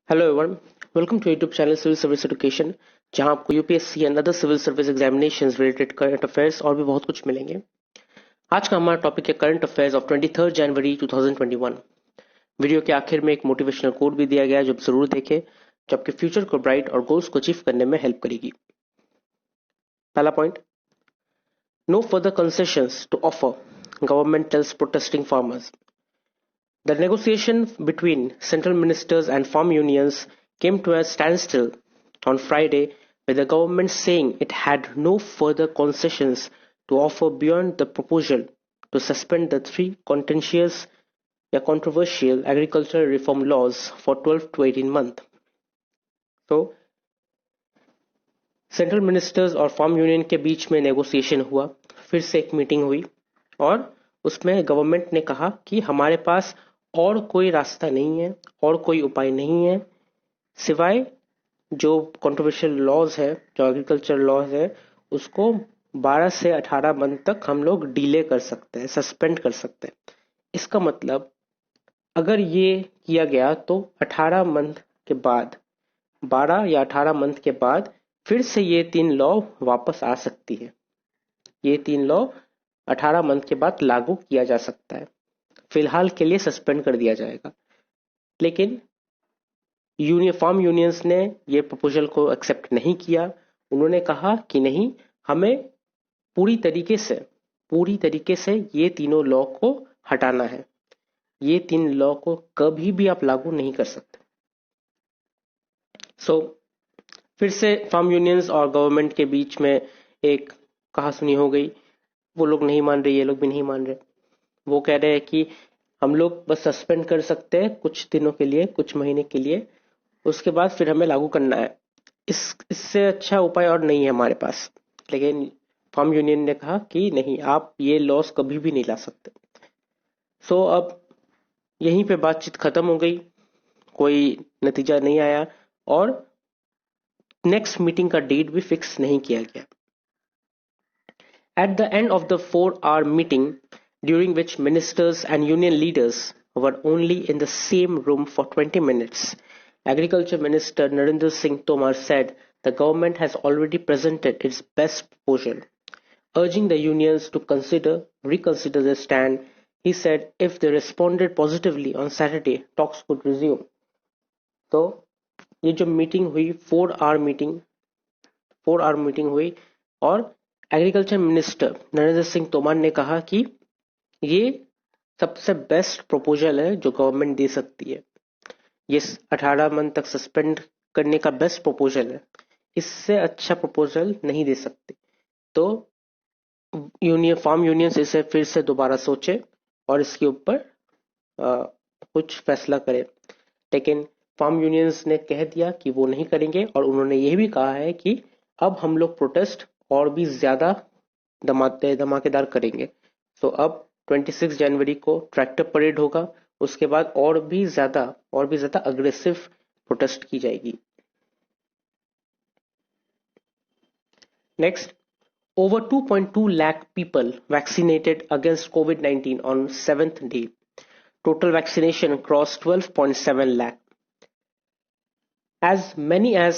Hello everyone, welcome to YouTube channel civil service education, जहां आपको UPSC and other civil service examinations related current affairs और भी बहुत कुछ मिलेंगे। आज का हमारा टॉपिक है current affairs of 23 January 2021। Video के आखिर में एक मोटिवेशनल कोट भी दिया गया है जो आप जरूर देखें, जो आपके फ्यूचर को ब्राइट और गोल्स को अचीव करने में हेल्प करेगी। पहला point, no further concessions to offer, government tells protesting farmers. The negotiation between central ministers and farm unions came to a standstill on Friday, with the government saying it had no further concessions to offer beyond the proposal to suspend the three contentious or controversial agricultural reform laws for 12 to 18 months. So, central ministers और farm union के बीच में negotiation हुआ, फिर से एक meeting हुई और उसमें गवर्नमेंट ने कहा कि हमारे पास और कोई रास्ता नहीं है और कोई उपाय नहीं है सिवाय जो कंट्रोवर्शियल लॉज है, जो एग्रीकल्चर लॉज है, उसको 12 से 18 मंथ तक हम लोग डिले कर सकते हैं, सस्पेंड कर सकते हैं। इसका मतलब अगर ये किया गया तो 18 मंथ के बाद, 12 या 18 मंथ के बाद फिर से ये 3 लॉ वापस आ सकती है। ये 3 लॉ 18 मंथ के बाद लागू किया जा सकता है। फिलहाल के लिए सस्पेंड कर दिया जाएगा, लेकिन फार्म यूनियंस ने ये प्रपोजल को एक्सेप्ट नहीं किया। उन्होंने कहा कि नहीं, हमें पूरी तरीके से ये तीनों लॉ को हटाना है। ये 3 लॉ को कभी भी आप लागू नहीं कर सकते। सो फिर से फार्म यूनियंस और गवर्नमेंट के बीच में एक कहासुनी हो गई। वो लोग नहीं मान रहे, ये लोग भी नहीं मान रहे। वो कह रहे हैं कि हम लोग बस सस्पेंड कर सकते हैं कुछ दिनों के लिए, कुछ महीने के लिए, उसके बाद फिर हमें लागू करना है। इससे अच्छा उपाय और नहीं है हमारे पास। लेकिन फार्म यूनियन ने कहा कि नहीं, आप ये लॉस कभी भी नहीं ला सकते। सो अब यहीं पे बातचीत खत्म हो गई, कोई नतीजा नहीं आया और नेक्स्ट मीटिंग का डेट भी फिक्स नहीं किया गया। At the end of the 4-hour meeting, during which ministers and union leaders were only in the same room for 20 minutes, Agriculture Minister Narendra Singh Tomar said the government has already presented its best proposal, urging the unions to reconsider their stand. He said if they responded positively on Saturday, talks could resume. तो ये जो meeting हुई, 4 our meeting हुई और agriculture minister Narendra Singh Tomar ने कहा कि ये सबसे बेस्ट प्रपोजल है जो गवर्नमेंट दे सकती है। ये 18 मंथ तक सस्पेंड करने का बेस्ट प्रपोजल है, इससे अच्छा प्रपोजल नहीं दे सकते। तो फार्म यूनियंस इसे फिर से दोबारा सोचे और इसके ऊपर कुछ फैसला करे। लेकिन फार्म यूनियंस ने कह दिया कि वो नहीं करेंगे और उन्होंने ये भी कहा है कि अब हम लोग प्रोटेस्ट और भी ज्यादा धमाकेदार करेंगे। तो अब 26 जनवरी को ट्रैक्टर परेड होगा, उसके बाद और भी ज्यादा अग्रेसिव प्रोटेस्ट की जाएगी। Next, over 2.2 lakh people vaccinated against COVID-19 on 7th day. Total vaccination crossed 12.7 lakh. As many as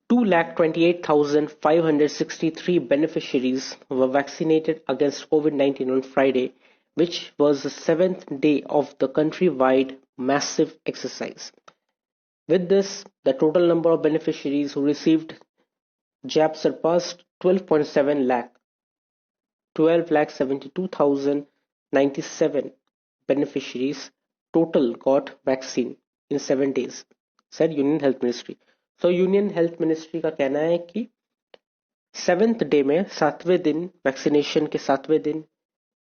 2,28,563 beneficiaries were vaccinated against COVID-19 on Friday, which was the 7th day of the countrywide massive exercise. With this, the total number of beneficiaries who received jab surpassed 12.7 lakh. 12,72,097 beneficiaries total got vaccine in 7 days, said Union Health Ministry. So Union Health Ministry का कहना है कि 7th day में, 7वें दिन, vaccination के 7वें दिन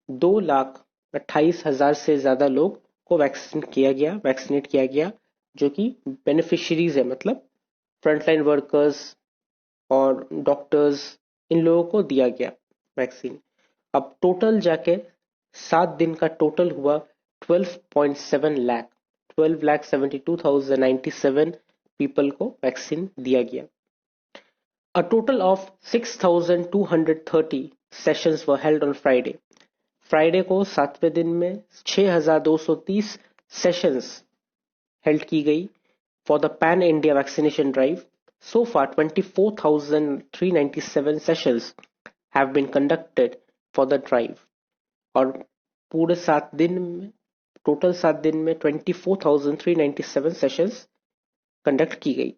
2,28,000 से ज्यादा लोग को वैक्सीनेट किया गया, जो कि बेनिफिशियरीज है, मतलब फ्रंटलाइन वर्कर्स और डॉक्टर्स, इन लोगों को दिया गया वैक्सीन। अब टोटल जाके 7 दिन का टोटल हुआ 12.7 लाख, 12,72,097 पीपल को वैक्सीन दिया गया। A total of 6,230 sessions were held on Friday. Friday को 7वें दिन में 6,230 सेशंस हेल्ड की गई, for the Pan-India vaccination drive. So far, 24,397 sessions have been conducted for the drive. और पूरे 7 दिन में टोटल 7 दिन में 24,397 सेशंस कंडक्ट की गई.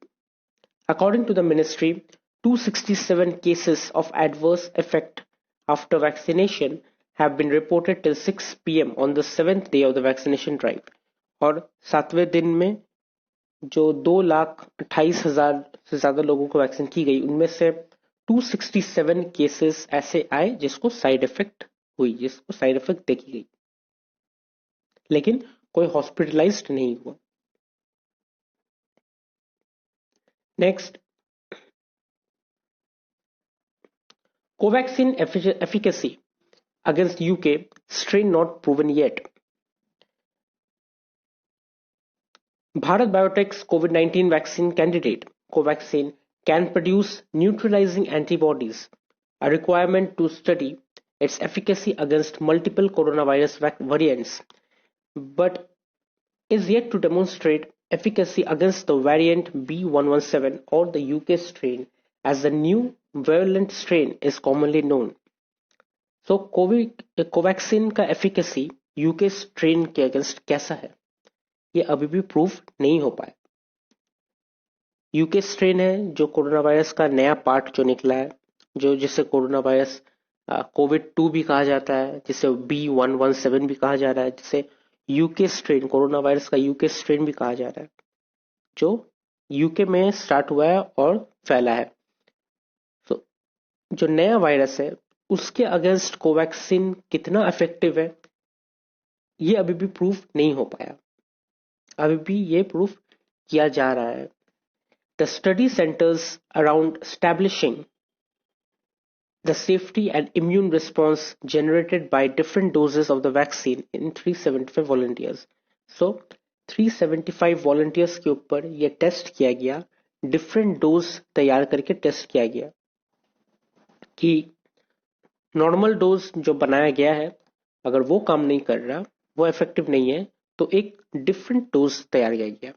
According to the ministry, 267 cases of adverse effect after vaccination have been reported till 6 p.m. on the 7th day of the vaccination drive. और 7वें दिन में जो 2,28,000 से ज्यादा लोगों को वैक्सीन की गई, उनमें से 267 केसेस ऐसे आए जिसको साइड इफेक्ट देखी गई, लेकिन कोई हॉस्पिटलाइज्ड नहीं हुआ. Next, Covaxin efficacy against UK strain not proven yet. Bharat Biotech's COVID-19 vaccine candidate, Covaxin, can produce neutralizing antibodies, a requirement to study its efficacy against multiple coronavirus variants, but is yet to demonstrate efficacy against the variant B.1.1.7 or the UK strain, as the new virulent strain is commonly known. So, Covaxin का efficacy UK strain के against कैसा है, ये अभी भी proof नहीं हो पाया. यूके स्ट्रेन है जो कोरोना वायरस का नया पार्ट जो निकला है, जो जिसे कोरोना वायरस कोविड-2 भी कहा जाता है, जिसे B.1.1.7 भी कहा जा रहा है, जिसे यूके स्ट्रेन, कोरोना वायरस का यूके स्ट्रेन भी कहा जा रहा है, जो यूके में स्टार्ट हुआ है और फैला है. तो जो नया वायरस है उसके अगेंस्ट कोवैक्सीन कितना इफेक्टिव है, ये अभी भी प्रूफ नहीं हो पाया. अभी भी ये प्रूफ किया जा रहा है. The study centers around establishing the safety and immune response generated by different doses of the vaccine in 375 volunteers. So, 375 volunteers के ऊपर ये टेस्ट किया गया, डिफरेंट डोज तैयार करके टेस्ट किया गया कि नॉर्मल डोज जो बनाया गया है अगर वो काम नहीं कर रहा, वो इफेक्टिव नहीं है, तो एक डिफरेंट डोज तैयार किया गया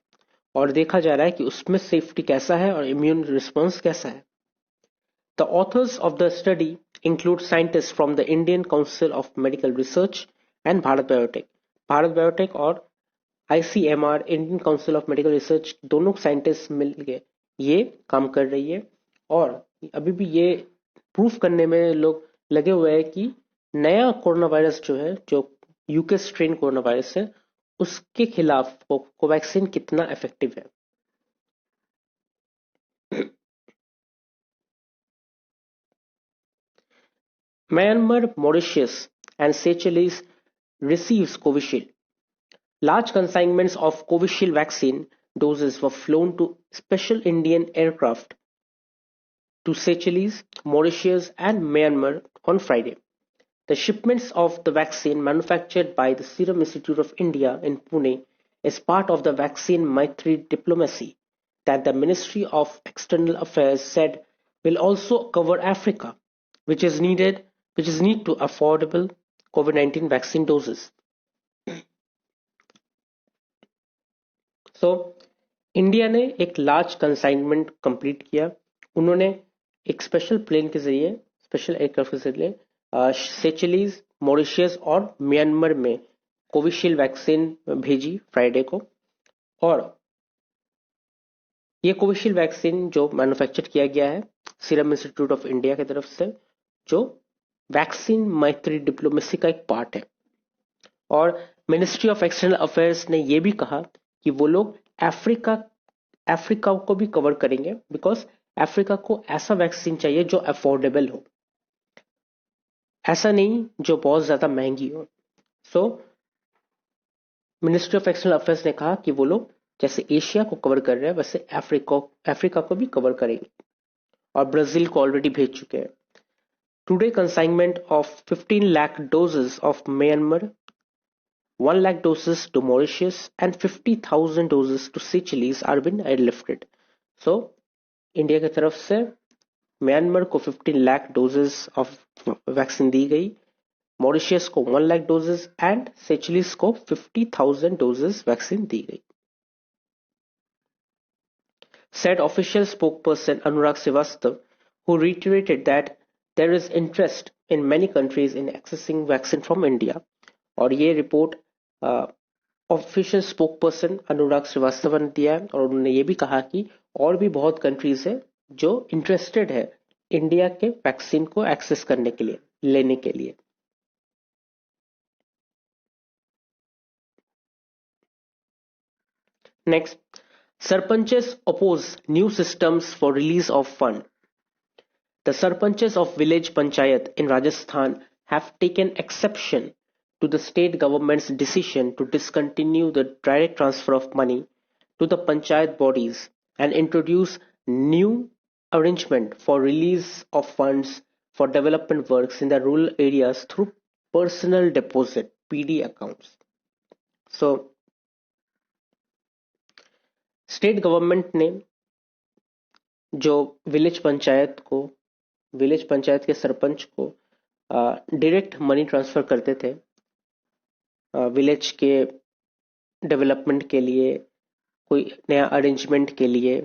और देखा जा रहा है कि उसमें सेफ्टी कैसा है और इम्यून रिस्पॉन्स कैसा है. The author's of the study include scientist from the Indian council of medical research and Bharat biotech. Bharat biotech और ICMR, Indian council of medical research, दोनों साइंटिस्ट मिलकर ये काम कर रही है और अभी भी ये प्रूफ करने में लोग लगे हुए हैं कि नया कोरोना वायरस जो है, जो यूके स्ट्रेन कोरोना वायरस है, उसके खिलाफ कोवैक्सीन कितना इफेक्टिव है. Myanmar, Mauritius and Seychelles receives Covishield. Large consignments of Covishield vaccine doses were flown to special Indian aircraft to Seychelles, Mauritius and Myanmar on Friday. The shipments of the vaccine manufactured by the Serum Institute of India in Pune is part of the vaccine Maitri diplomacy that the Ministry of External Affairs said will also cover Africa, which is need to affordable COVID-19 vaccine doses. So, India ने एक large consignment complete किया. उन्होंने एक special plane के जरिए, special aircraft के जरिए सेचेलीज, Mauritius और म्यांमार में कोविशील्ड वैक्सीन भेजी फ्राइडे को. और ये कोविशील्ड वैक्सीन जो मैन्युफैक्चर किया गया है सीरम इंस्टीट्यूट ऑफ इंडिया की तरफ से, जो वैक्सीन मैत्री डिप्लोमेसी का एक पार्ट है. और मिनिस्ट्री ऑफ एक्सटर्नल अफेयर्स ने यह भी कहा कि वो लोग अफ्रीका को भी कवर करेंगे, बिकॉज अफ्रीका को ऐसा वैक्सीन चाहिए जो अफोर्डेबल हो, ऐसा नहीं जो बहुत ज्यादा महंगी हो. सो मिनिस्ट्री ऑफ एक्सटर्नल अफेयर्स ने कहा कि वो लोग जैसे एशिया को कवर कर रहे हैं वैसे अफ्रीका को भी कवर करेंगे और ब्राजील को ऑलरेडी भेज चुके हैं. Today consignment of 15 lakh doses of Myanmar, 1 lakh doses to Mauritius and 50,000 doses to Seychelles are been airlifted. So, India की तरफ से म्यांमार को 15 लाख डोजेस ऑफ वैक्सीन दी गई, मॉरिशियस को 1 लाख डोजेस एंड सेचेलिस को 50,000 डोजेस वैक्सीन दी गई. said official spokesperson Anurag Srivastava, who reiterated that there is interest in many countries in accessing vaccine from India. और ये रिपोर्ट ऑफिशियल स्पोकपर्सन अनुराग श्रीवास्तव ने दिया है और उन्होंने ये भी कहा कि और भी बहुत कंट्रीज है जो इंटरेस्टेड है इंडिया के वैक्सीन को एक्सेस करने के लिए, लेने के लिए. Next, Sarpanches oppose new systems for release of fund. The Sarpanches of village panchayat in Rajasthan have taken exception to the state government's decision to discontinue the direct transfer of money to the panchayat bodies and introduce new arrangement for release of funds for development works in the rural areas through personal deposit PD accounts. So state government ने जो village panchayat के सरपंच को direct money transfer करते थे village के development के लिए, कोई नया अरेंजमेंट के लिए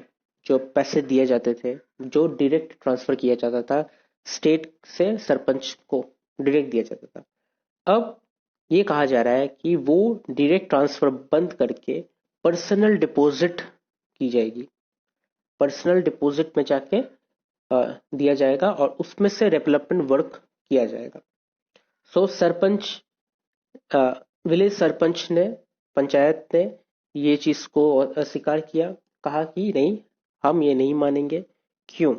जो पैसे दिए जाते थे, जो डायरेक्ट ट्रांसफर किया जाता था स्टेट से सरपंच को डायरेक्ट दिया जाता था. अब ये कहा जा रहा है कि वो डायरेक्ट ट्रांसफर बंद करके पर्सनल डिपॉजिट की जाएगी. पर्सनल डिपॉजिट में जाके दिया जाएगा और उसमें से डेवलपमेंट वर्क किया जाएगा. सो सरपंच, विलेज सरपंच ने, पंचायत ने ये चीज को अस्वीकार किया, कहा कि नहीं, हम ये नहीं मानेंगे. क्यों?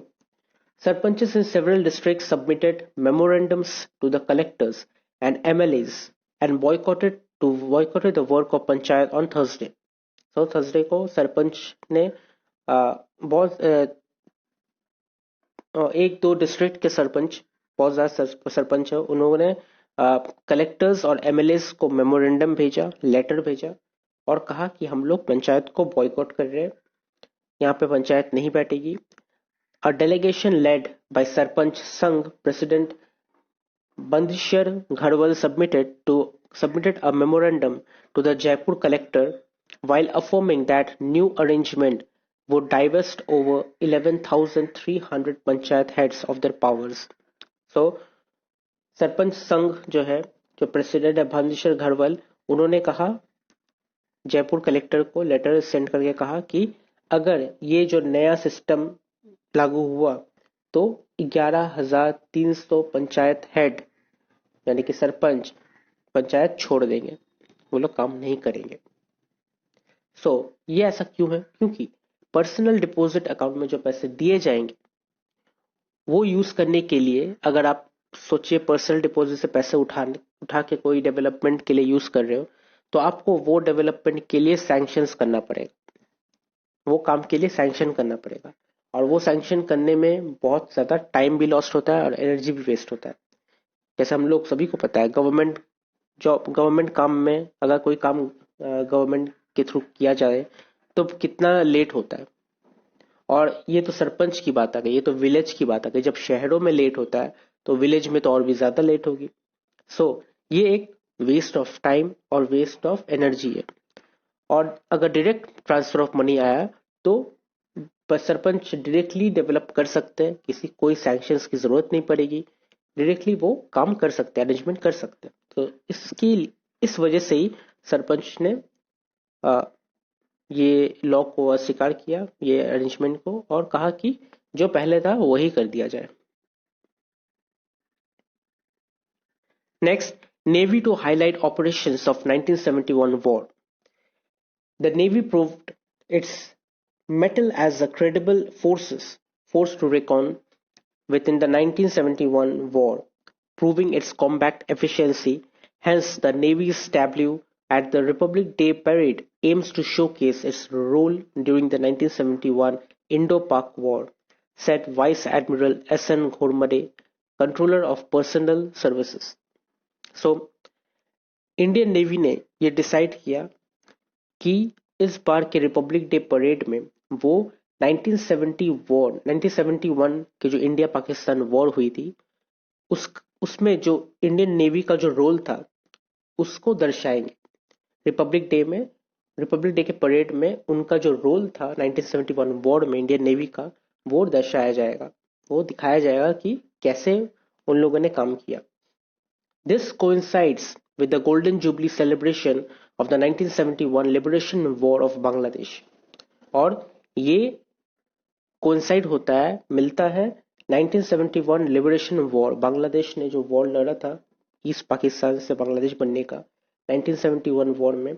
Sarpanches in several districts submitted memorandums to the collectors and MLAs and boycotted the work of panchayat on Thursday. तो थर्सडे को सरपंच ने बहुत एक दो डिस्ट्रिक्ट के सरपंच, बहुत ज्यादा सरपंच है, उन्होंने कलेक्टर्स और एमएलएस को मेमोरेंडम भेजा, लेटर भेजा और कहा कि हम लोग पंचायत को बॉयकॉट कर रहे हैं, यहाँ पे पंचायत नहीं बैठेगी. अ डेलीगेशन लेड बाय सरपंच संघ president बंदशर घड़वल submitted a memorandum to the Jaipur collector while affirming that new arrangement would divest over 11,300 panchayat heads of their powers. So, sarpanch संघ जो है, जो प्रेसिडेंट है भानुशर घड़वल, उन्होंने कहा, जयपुर कलेक्टर को लेटर सेंड करके कहा कि अगर ये जो नया सिस्टम लागू हुआ तो 11,300 पंचायत हेड यानी कि सरपंच पंचायत छोड़ देंगे, वो लोग काम नहीं करेंगे. सो ये ऐसा क्यों है? क्योंकि पर्सनल डिपॉजिट अकाउंट में जो पैसे दिए जाएंगे वो यूज करने के लिए, अगर आप सोचिए पर्सनल डिपॉजिट से पैसे उठा के कोई डेवलपमेंट के लिए यूज कर रहे हो, तो आपको वो डेवलपमेंट के लिए सैंक्शंस करना पड़ेगा, वो काम के लिए सैंक्शन करना पड़ेगा और वो सैंक्शन करने में बहुत ज्यादा टाइम भी लॉस्ट होता है और एनर्जी भी वेस्ट होता है. जैसे हम लोग सभी को पता है, गवर्नमेंट काम में अगर कोई काम गवर्नमेंट के थ्रू किया जाए तो कितना लेट होता है. और ये तो सरपंच की बात आ गई, ये तो विलेज की बात आ गई. जब शहरों में लेट होता है तो विलेज में तो और भी ज्यादा लेट होगी. सो ये एक वेस्ट ऑफ टाइम और वेस्ट ऑफ एनर्जी है. और अगर डायरेक्ट ट्रांसफर ऑफ मनी आया तो सरपंच डायरेक्टली डेवलप कर सकते हैं, कोई सैंक्शंस की जरूरत नहीं पड़ेगी, डायरेक्टली वो काम कर सकते हैं, अरेंजमेंट कर सकते हैं. तो इस वजह से ही सरपंच ने ये लॉ को अस्वीकार किया, ये अरेंजमेंट को, और कहा कि जो पहले था वही कर दिया जाए. Next, navy to highlight operations of 1971 war. The navy proved its mettle as a credible force to reckon with in the 1971 war, proving its combat efficiency. Hence, the Navy's tableau at the Republic Day Parade aims to showcase its role during the 1971 Indo-Pak War, said Vice Admiral S.N. Ghormade, Controller of Personnel Services. So, Indian navy ने ये decide किया कि इस बार के Republic day parade में वो 1971 के जो इंडिया पाकिस्तान वॉर हुई थी उसमें जो इंडियन नेवी का जो रोल था उसको दर्शाएंगे. रिपब्लिक डे में रिपब्लिक डे के परेड में उनका जो रोल था 1971 वॉर में इंडियन नेवी का, वो दर्शाया जाएगा, वो दिखाया जाएगा कि कैसे उन लोगों ने काम किया. This coincides with the Golden Jubilee celebration of the 1971 Liberation War of Bangladesh. और ये कोइंसाइड होता है, मिलता है 1971 लिबरेशन वॉर, बांग्लादेश ने जो वॉर लड़ा था ईस्ट पाकिस्तान से बांग्लादेश बनने का 1971 वॉर में,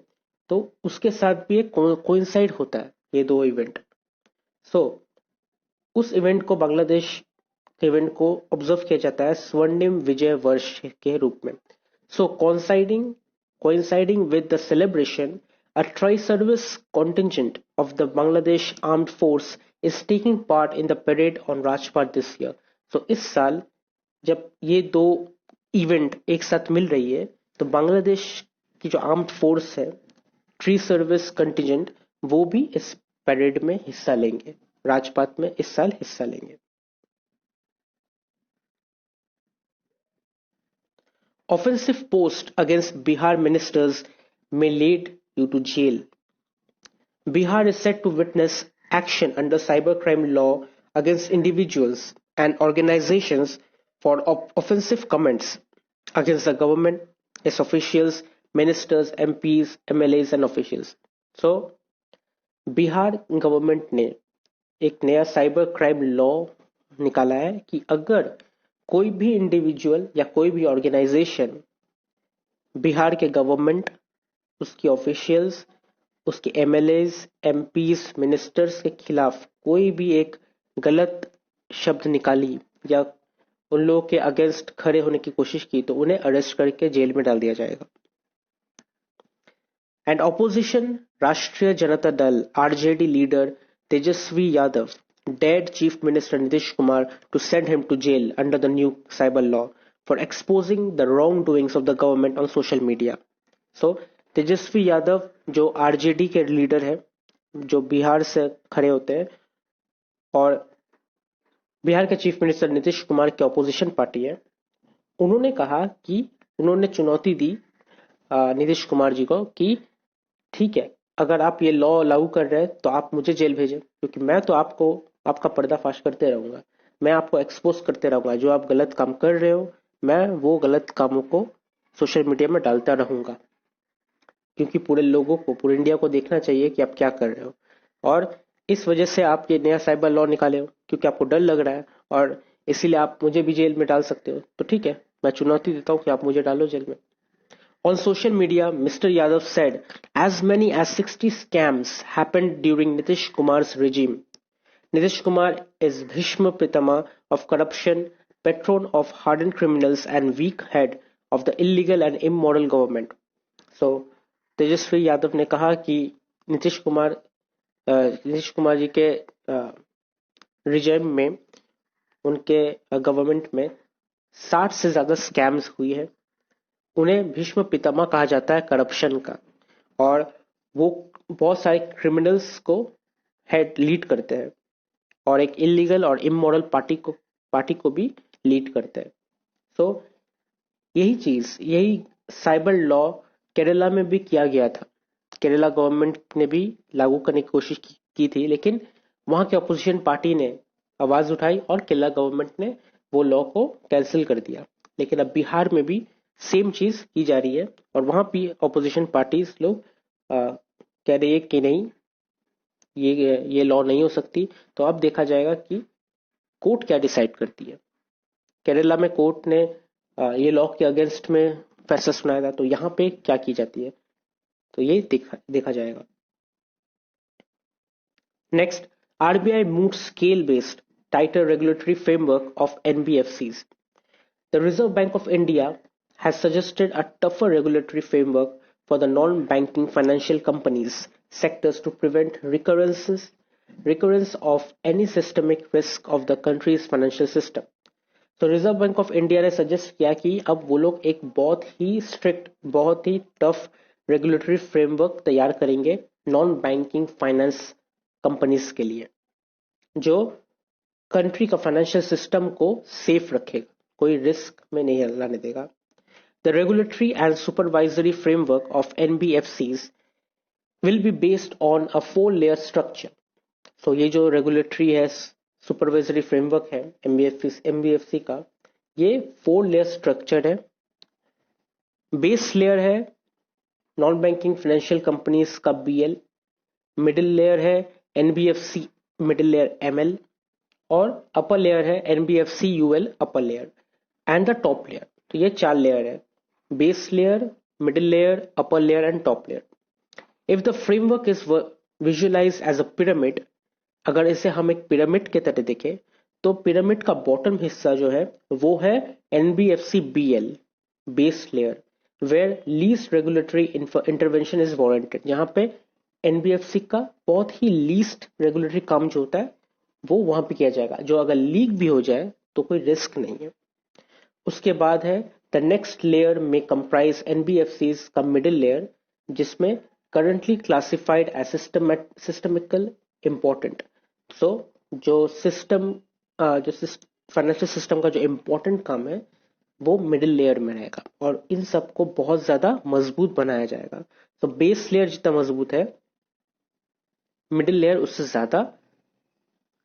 तो उसके साथ भी एक कोइंसाइड होता है ये दो इवेंट. सो उस इवेंट को, बांग्लादेश के इवेंट को ऑब्जर्व किया जाता है स्वर्णिम विजय वर्ष के रूप में. सो coinciding with the celebration, a tri-service contingent of the Bangladesh Armed Force is taking part in the parade on Rajpath this year. So इस साल जब ये दो इवेंट एक साथ मिल रही है, तो बांग्लादेश की जो आर्म्ड फोर्स है, ट्री सर्विस कंटिजेंट, वो भी इस परेड में हिस्सा लेंगे, राजपाथ में इस साल हिस्सा लेंगे. Offensive post against Bihar ministers may lead you to jail. Bihar is set to witness action under cybercrime law against individuals and organizations for offensive comments against the government, its officials, ministers, MPs, MLAs and officials. So, Bihar government ने एक नया cyber crime law निकाला है कि अगर कोई भी individual या कोई भी ऑर्गेनाइजेशन बिहार के गवर्नमेंट, उसकी ऑफिशियल्स, उसके एमएलएज, एमपीज, मिनिस्टर्स के खिलाफ कोई भी एक गलत शब्द निकाली या उन लोगों के अगेंस्ट खड़े होने की कोशिश की, तो उन्हें अरेस्ट करके जेल में डाल दिया जाएगा. एंड ऑपोजिशन राष्ट्रीय Janata Dal RJD leader Tejashwi Yadav dared Chief Minister Nitish Kumar to send him to jail under the new cyber law for exposing the wrongdoings of the government on social media. So, Tejashwi Yadav जो RJD के leader है, जो बिहार से खड़े होते हैं और बिहार के चीफ मिनिस्टर नीतीश कुमार की ऑपोजिशन पार्टी है, उन्होंने कहा कि उन्होंने चुनौती दी नीतीश कुमार जी को कि ठीक है, अगर आप ये लॉ लागू कर रहे हैं तो आप मुझे जेल भेजें, क्योंकि मैं तो आपका पर्दाफाश करते रहूंगा, मैं आपको एक्सपोज करते रहूंगा, जो आप गलत काम कर रहे हो मैं वो गलत कामों को सोशल मीडिया में डालता रहूंगा, क्योंकि पूरे लोगों को, पूरे इंडिया को देखना चाहिए कि आप क्या कर रहे हो. और इस वजह से आप ये नया साइबर लॉ निकाले हो, क्योंकि आपको डर लग रहा है और इसीलिए आप मुझे भी जेल में डाल सकते हो. तो ठीक है, मैं चुनौती देता हूँ कि आप मुझे डालो जेल में. On social media, Mr. Yadav said as many as 60 scams happened during Nitish Kumar's regime. Nitish Kumar is Bhishma Pitama of corruption, patron of hardened criminals and weak head of the illegal and immoral government. So, Tejashwi Yadav ने कहा कि नीतीश कुमार जी के regime में, उनके government में 60 से ज्यादा scams हुई है. उन्हें भीष्म पितामह कहा जाता है करप्शन का, और वो बहुत सारे क्रिमिनल्स को लीड करते हैं और एक इलीगल और इमोरल पार्टी को भी लीड करते हैं. सो यही साइबर लॉ केरला में भी किया गया था. केरला गवर्नमेंट ने भी लागू करने की कोशिश की थी, लेकिन वहां के अपोजिशन पार्टी ने आवाज उठाई और केरला गवर्नमेंट ने वो लॉ को कैंसिल कर दिया. लेकिन अब बिहार में भी सेम चीज की जा रही है और वहां भी ऑपोजिशन पार्टीज लोग कह रही है कि नहीं, ये लॉ नहीं हो सकती. तो अब देखा जाएगा कि कोर्ट क्या डिसाइड करती है. केरला में कोर्ट ने ये लॉ के अगेंस्ट में फैसला सुनाया था, तो यहाँ पे क्या की जाती है, तो ये देखा जाएगा. Next, RBI move scale based tighter regulatory framework of NBFCs. The Reserve Bank of India has suggested a tougher regulatory framework for the non-banking financial companies sectors to prevent recurrence of any systemic risk of the country's financial system. तो reserve Bank of India ने suggest किया कि अब वो लोग एक बहुत ही strict, बहुत ही टफ रेगुलेटरी फ्रेमवर्क तैयार करेंगे नॉन बैंकिंग फाइनेंस कंपनीज के लिए, जो कंट्री का फाइनेंशियल सिस्टम को सेफ रखेगा, कोई रिस्क में नहीं लाने देगा. The regulatory and supervisory framework of NBFCs will be based on a 4-layer structure. So ये जो रेगुलेटरी है, सुपरवाइजरी फ्रेमवर्क है एमबीएफसी का, ये 4-layer स्ट्रक्चर है. बेस लेयर है नॉन बैंकिंग फाइनेंशियल कंपनीज का बीएल, मिडिल लेयर है एनबीएफसी मिडिल लेयर एमएल, और अपर लेयर है NBFC UL upper layer, and the top layer. तो ये 4 लेयर है: base layer, middle layer, upper layer and top layer. If the framework is visualize as a pyramid, अगर इसे हम एक pyramid के तरह देखें, तो पिरामिड का बॉटम हिस्सा जो है वो है NBFC BL base layer, where least regulatory intervention is warranted. यहाँ पे एनबीएफसी का बहुत ही लीस्ट रेगुलेटरी काम जो होता है वो वहां पे किया जाएगा, जो अगर लीक भी हो जाए तो कोई रिस्क नहीं है. उसके बाद है द नेक्स्ट लेयर में कंप्राइज एनबीएफसीज का मिडिल लेयर, जिसमें करंटली क्लासिफाइड एज सिस्टमिकल इम्पोर्टेंट. सो जो फाइनेंशियल सिस्टम का जो इम्पोर्टेंट काम है वो मिडिल लेयर में रहेगा, और इन सबको बहुत ज्यादा मजबूत बनाया जाएगा. तो बेस लेयर जितना मजबूत है, मिडिल लेयर उससे ज्यादा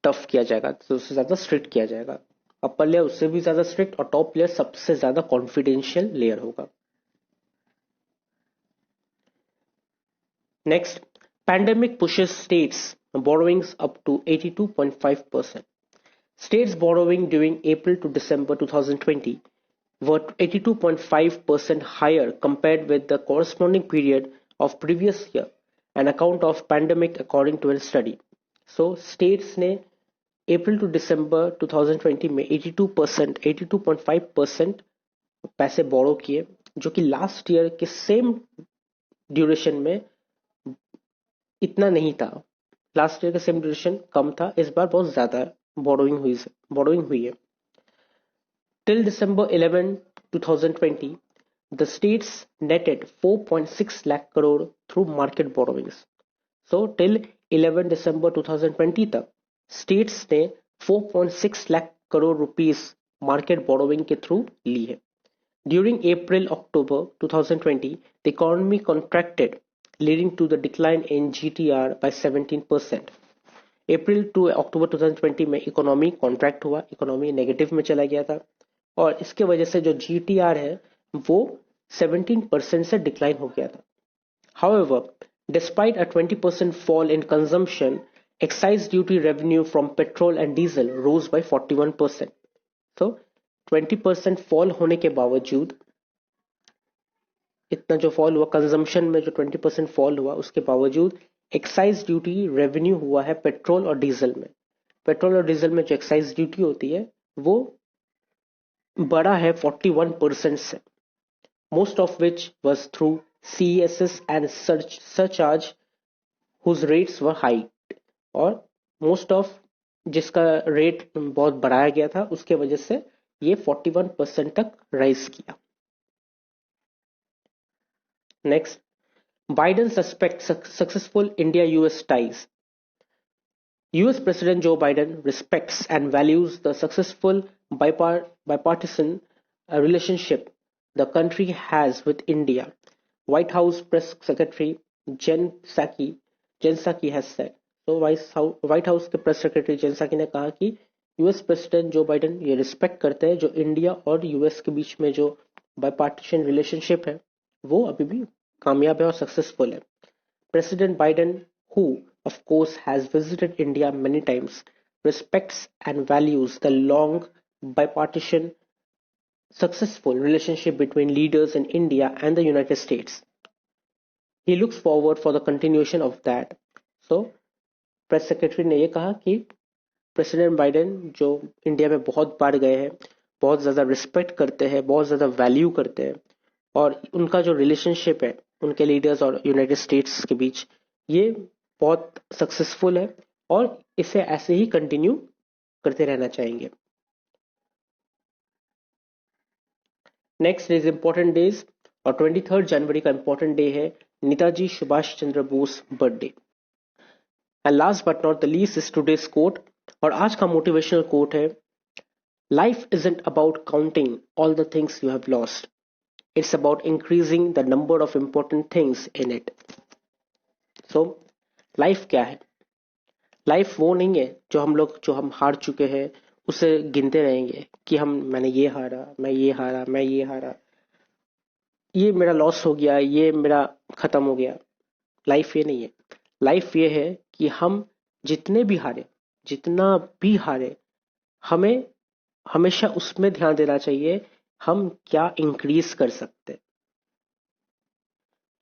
टफ किया जाएगा, तो उससे ज्यादा स्ट्रिक्ट किया जाएगा. अपर लेयर उससे भी ज्यादा स्ट्रिक्ट, और टॉप लेयर सबसे ज्यादा कॉन्फिडेंशियल लेयर होगा. Next, pandemic pushes states borrowings up to 82.5%. States borrowing during April to December 2020 were 82.5% higher compared with the corresponding period of previous year, an account of pandemic according to a study. So states ने अप्रैल to दिसंबर 2020 में 82.5% पैसे बोरो किए, जो कि last year के same duration में इतना नहीं था. लास्ट ईयर का सेम ड्यूरेशन कम था, इस बार बहुत ज्यादा बोरोइंग हुई है. Till December 11 2020 the states netted 4.6 lakh crore through market borrowings. So till 11 December 2020 तक states ने 4.6 lakh crore rupees market borrowing के थ्रू ली है. During April-October 2020, the economy contracted, leading to the decline in GTR by 17%. April to October 2020 में economy contract हुआ, economy negative में चला गया था, और इसके वजह से जो जीटीआर है वो 17% से डिक्लाइन हो गया था. However, despite a 20% fall in consumption, excise duty revenue from petrol and diesel rose by 41%. So 20% fall होने के बावजूद, इतना जो फॉल हुआ कंजम्पशन में, जो 20% फॉल हुआ उसके बावजूद एक्साइज ड्यूटी रेवेन्यू हुआ है पेट्रोल और डीजल में. पेट्रोल और डीजल में जो एक्साइज ड्यूटी होती है वो बड़ा है 41% से, most of which was through CSS and surcharge whose rates were high, और मोस्ट ऑफ जिसका रेट बहुत बढ़ाया गया था उसके वजह से ये 41% तक राइज किया. Next, Biden suspects successful India-US ties. US President Joe Biden respects and values the successful bipartisan relationship the country has with India, White House Press Secretary Jen Psaki has said. So White House के press secretary जेन साकी ने कहा कि US president जो Biden ये respect करते हैं जो इंडिया और यूएस के बीच में जो बाइपार्टीशन रिलेशनशिप है वो अभी भी कामयाब है और सक्सेसफुल है. President Biden, who of course has visited India many times, respects and values the long bipartisan successful relationship between leaders in India and the United States. He looks forward for the continuation of that. So press secretary ने ये कहा कि president Biden जो India में बहुत बार गए हैं, बहुत ज़्यादा रिस्पेक्ट करते हैं, बहुत ज़्यादा वैल्यू करते हैं, और उनका जो रिलेशनशिप है उनके लीडर्स और यूनाइटेड स्टेट्स के बीच ये बहुत सक्सेसफुल है, और इसे ऐसे ही कंटिन्यू करते रहना चाहेंगे. नेक्स्ट इज इंपॉर्टेंट डेज, और 23 जनवरी का इंपॉर्टेंट डे है Netaji Subhash Chandra Bose birthday. And last but not the least is today's quote, और आज का मोटिवेशनल कोट है, life isn't about counting all the things you have lost, it's about increasing the number of important things in it. So life क्या है? Life वो नहीं है जो हम हार चुके हैं उसे गिनते रहेंगे कि मैंने ये हारा, मैं ये हारा, मैं ये हारा, ये मेरा लॉस हो गया, ये मेरा खत्म हो गया। लाइफ ये नहीं है। लाइफ ये है कि हम जितने भी हारे, जितना भी हारे, हमें हमेशा उसमें ध्यान देना चाहिए हम क्या इंक्रीज कर सकते हैं,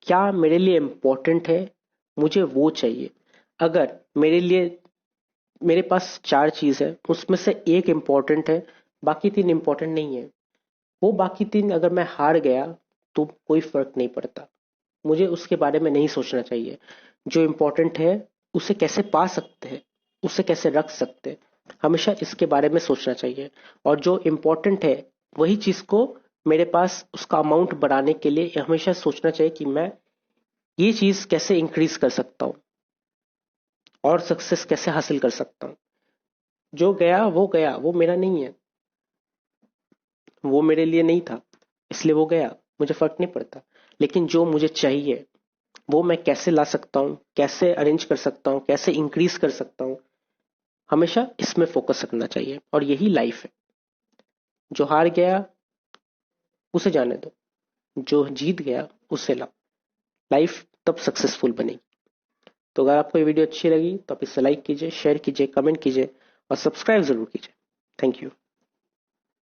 क्या मेरे लिए इम्पोर्टेंट है, मुझे वो चाहिए। अगर मेरे पास चार चीज है, उसमें से एक इम्पोर्टेंट है, बाकी तीन इम्पोर्टेंट नहीं है, वो बाकी तीन अगर मैं हार गया तो कोई फर्क नहीं पड़ता, मुझे उसके बारे में नहीं सोचना चाहिए। जो इम्पोर्टेंट है उसे कैसे पा सकते हैं, उसे कैसे रख सकते हैं, हमेशा इसके बारे में सोचना चाहिए। और जो इम्पोर्टेंट है वही चीज को मेरे पास उसका अमाउंट बढ़ाने के लिए हमेशा सोचना चाहिए कि मैं ये चीज कैसे इंक्रीज कर सकता हूँ और सक्सेस कैसे हासिल कर सकता हूँ। जो गया वो मेरा नहीं है, वो मेरे लिए नहीं था, इसलिए वो गया, मुझे फर्क नहीं पड़ता। लेकिन जो मुझे चाहिए वो मैं कैसे ला सकता हूँ, कैसे अरेंज कर सकता हूँ, कैसे इंक्रीज कर सकता हूँ, हमेशा इसमें फोकस रखना चाहिए। और यही लाइफ है। जो हार गया उसे जाने दो, जो जीत गया उसे लाओ, लाइफ तब सक्सेसफुल बनेगी। तो अगर आपको ये वीडियो अच्छी लगी तो आप इसे लाइक कीजिए, शेयर कीजिए, कमेंट कीजिए और सब्सक्राइब जरूर कीजिए। Thank you.